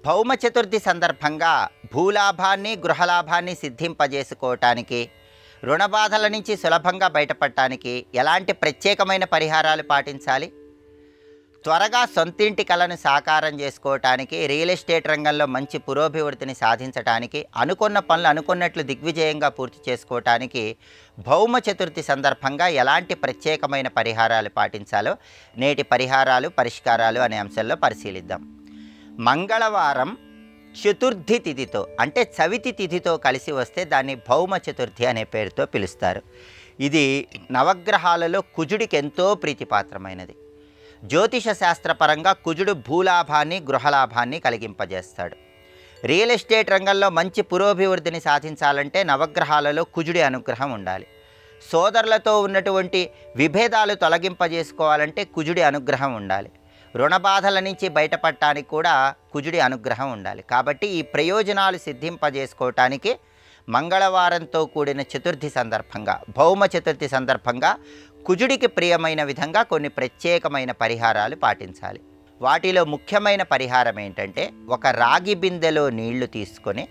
భౌమ చతుర్థి సందర్భంగా భూలాభాన్ని గృహలాభాన్ని సిద్ధింపజేసుకోవటానికి, రుణ బాధల నుంచి సులభంగా బయటపడటానికి ఎలాంటి ప్రత్యేకమైన పరిహారాలు పాటించాలి? త్వరగా సొంతింటి కలను సాకారం చేసుకోవటానికి, రియల్ ఎస్టేట్ రంగంలో మంచి పురోభివృద్ధిని సాధించటానికి, అనుకున్న పనులు అనుకున్నట్లు దిగ్విజయంగా పూర్తి చేసుకోవటానికి భౌమ చతుర్థి సందర్భంగా ఎలాంటి ప్రత్యేకమైన పరిహారాలు పాటించాలో నేటి పరిహారాలు పరిష్కారాలు అనే అంశంలో పరిశీలిద్దాం. మంగళవారం చతుర్థి తిథితో అంటే చవితి తిథితో కలిసి వస్తే దాన్ని భౌమ చతుర్థి అనే పేరుతో పిలుస్తారు. ఇది నవగ్రహాలలో కుజుడికి ఎంతో ప్రీతిపాత్రమైనది. జ్యోతిష శాస్త్రపరంగా కుజుడు భూలాభాన్ని గృహలాభాన్ని కలిగింపజేస్తాడు. రియల్ ఎస్టేట్ రంగంలో మంచి పురోభివృద్ధిని సాధించాలంటే నవగ్రహాలలో కుజుడి అనుగ్రహం ఉండాలి. సోదరులతో ఉన్నటువంటి విభేదాలు తొలగింపజేసుకోవాలంటే కుజుడి అనుగ్రహం ఉండాలి. రుణ బాధల నుంచి బయటపడటానికి కూడా కుజుడి అనుగ్రహం ఉండాలి. కాబట్టి ఈ ప్రయోజనాలు సిద్ధింపజేసుకోవటానికి మంగళవారంతో కూడిన చతుర్థి సందర్భంగా, భౌమ చతుర్థి సందర్భంగా కుజుడికి ప్రియమైన విధంగా కొన్ని ప్రత్యేకమైన పరిహారాలు పాటించాలి. వాటిలో ముఖ్యమైన పరిహారం ఏంటంటే, ఒక రాగి బిందెలో నీళ్లు తీసుకొని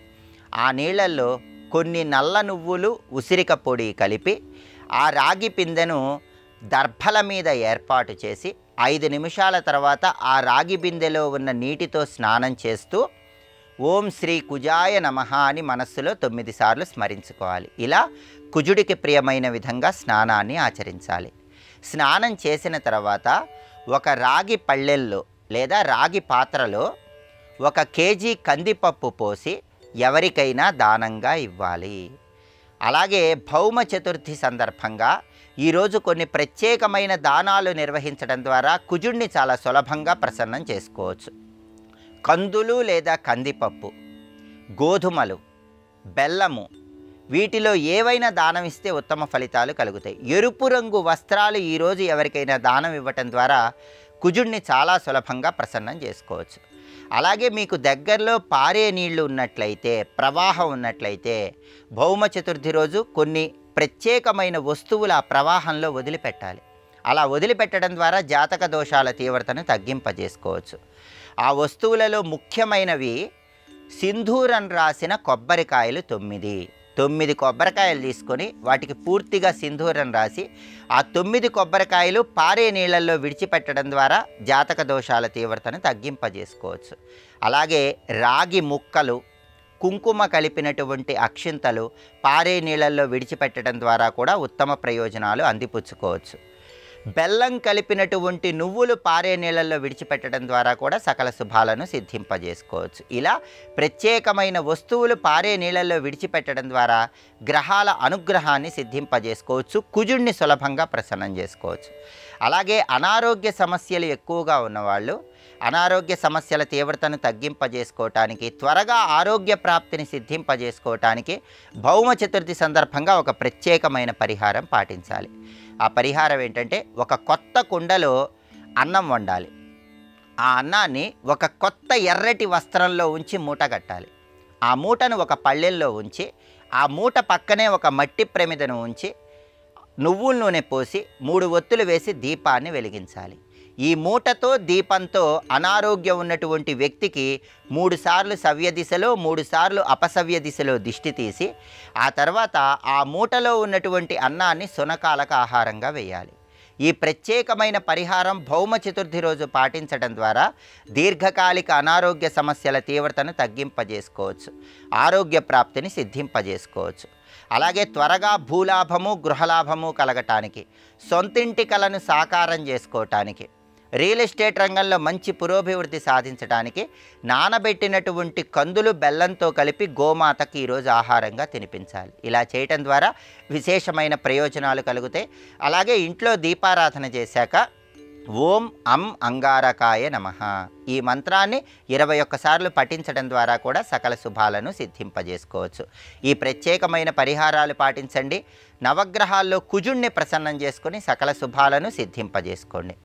ఆ నీళ్ళల్లో కొన్ని నల్ల నువ్వులు ఉసిరిక పొడి కలిపి ఆ రాగి బిందెను దర్భల మీద ఏర్పాటు చేసి 5 నిమిషాల తర్వాత ఆ రాగి బిందెలో ఉన్న నీటితో స్నానం చేస్తూ ఓం శ్రీ కుజాయ నమః అని మనస్సులో 9 సార్లు స్మరించుకోవాలి. ఇలా కుజుడికి ప్రియమైన విధంగా స్నానాన్ని ఆచరించాలి. స్నానం చేసిన తర్వాత ఒక రాగి పళ్ళెల్లో లేదా రాగి పాత్రలో 1 కేజీ కందిపప్పు పోసి ఎవరికైనా దానంగా ఇవ్వాలి. అలాగే భౌమ చతుర్థి సందర్భంగా ఈరోజు కొన్ని ప్రత్యేకమైన దానాలు నిర్వహించడం ద్వారా కుజుడిని చాలా సులభంగా ప్రసన్నం చేసుకోవచ్చు. కందులు లేదా కందిపప్పు, గోధుమలు, బెల్లము, వీటిలో ఏవైనా దానం ఇస్తే ఉత్తమ ఫలితాలు కలుగుతాయి. ఎరుపు రంగు వస్త్రాలు ఈరోజు ఎవరికైనా దానం ఇవ్వటం ద్వారా కుజుడిని చాలా సులభంగా ప్రసన్నం చేసుకోవచ్చు. అలాగే మీకు దగ్గరలో పారే నీళ్లు ఉన్నట్లయితే, ప్రవాహం ఉన్నట్లయితే భౌమ చతుర్థి రోజు కొన్ని ప్రత్యేకమైన వస్తువులు ఆ ప్రవాహంలో వదిలిపెట్టాలి. అలా వదిలిపెట్టడం ద్వారా జాతక దోషాల తీవ్రతను తగ్గింపజేసుకోవచ్చు. ఆ వస్తువులలో ముఖ్యమైనవి సింధూరం రాసిన కొబ్బరికాయలు 9 కొబ్బరికాయలు తీసుకొని వాటికి పూర్తిగా సింధూరం రాసి ఆ 9 కొబ్బరికాయలు పారే నీళ్ళల్లో విడిచిపెట్టడం ద్వారా జాతక దోషాల తీవ్రతను తగ్గింపజేసుకోవచ్చు. అలాగే రాగి ముక్కలు, కుంకుమ కలిపినటువంటి అక్షింతలు పారే నీళ్ళల్లో విడిచిపెట్టడం ద్వారా కూడా ఉత్తమ ప్రయోజనాలు అందిపుచ్చుకోవచ్చు. బెల్లం కలిపినటువంటి నువ్వులు పారే నీళ్ళల్లో విడిచిపెట్టడం ద్వారా కూడా సకల శుభాలను సిద్ధింపజేసుకోవచ్చు. ఇలా ప్రత్యేకమైన వస్తువులు పారే నీళ్ళల్లో విడిచిపెట్టడం ద్వారా గ్రహాల అనుగ్రహాన్ని సిద్ధింపజేసుకోవచ్చు. కుజుడిని సులభంగా ప్రసన్నం చేసుకోవచ్చు. అలాగే అనారోగ్య సమస్యలు ఎక్కువగా ఉన్నవాళ్ళు అనారోగ్య సమస్యల తీవ్రతను తగ్గింపజేసుకోవటానికి, త్వరగా ఆరోగ్య ప్రాప్తిని సిద్ధింపజేసుకోవటానికి భౌమ చతుర్థి సందర్భంగా ఒక ప్రత్యేకమైన పరిహారం పాటించాలి. ఆ పరిహారం ఏంటంటే, ఒక కొత్త కుండలో అన్నం వండాలి. ఆ అన్నాన్ని ఒక కొత్త ఎర్రటి వస్త్రంలో ఉంచి మూట కట్టాలి. ఆ మూటను ఒక పళ్ళెంలో ఉంచి ఆ మూట పక్కనే ఒక మట్టి ప్రమిదను ఉంచి నువ్వుల నూనె పోసి 3 ఒత్తులు వేసి దీపాన్ని వెలిగించాలి. ఈ మూటతో దీపంతో అనారోగ్యం ఉన్నటువంటి వ్యక్తికి 3 సార్లు సవ్య దిశలో 3 సార్లు అపసవ్య దిశలో దిష్టి తీసి ఆ తర్వాత ఆ మూటలో ఉన్నటువంటి అన్నాన్ని శునకాలకు ఆహారంగా వేయాలి. ఈ ప్రత్యేకమైన పరిహారం భౌమ చతుర్థి రోజు పాటించడం ద్వారా దీర్ఘకాలిక అనారోగ్య సమస్యల తీవ్రతను తగ్గింపజేసుకోవచ్చు. ఆరోగ్య ప్రాప్తిని సిద్ధింపజేసుకోవచ్చు. అలాగే త్వరగా భూలాభము గృహలాభము కలగటానికి, సొంతింటి కలను సాకారం చేసుకోవటానికి, రియల్ ఎస్టేట్ రంగంలో మంచి పురోభివృద్ధి సాధించడానికి నానబెట్టినటువంటి కందులు బెల్లంతో కలిపి గోమాతకి ఈరోజు ఆహారంగా తినిపించాలి. ఇలా చేయటం ద్వారా విశేషమైన ప్రయోజనాలు కలుగుతాయి. అలాగే ఇంట్లో దీపారాధన చేశాక ఓం అం అంగారకాయ నమః ఈ మంత్రాన్ని 21 సార్లు పఠించడం ద్వారా కూడా సకల శుభాలను సిద్ధింపజేసుకోవచ్చు. ఈ ప్రత్యేకమైన పరిహారాలు పాటించండి. నవగ్రహాల్లో కుజుడిని ప్రసన్నం చేసుకొని సకల శుభాలను సిద్ధింపజేసుకోండి.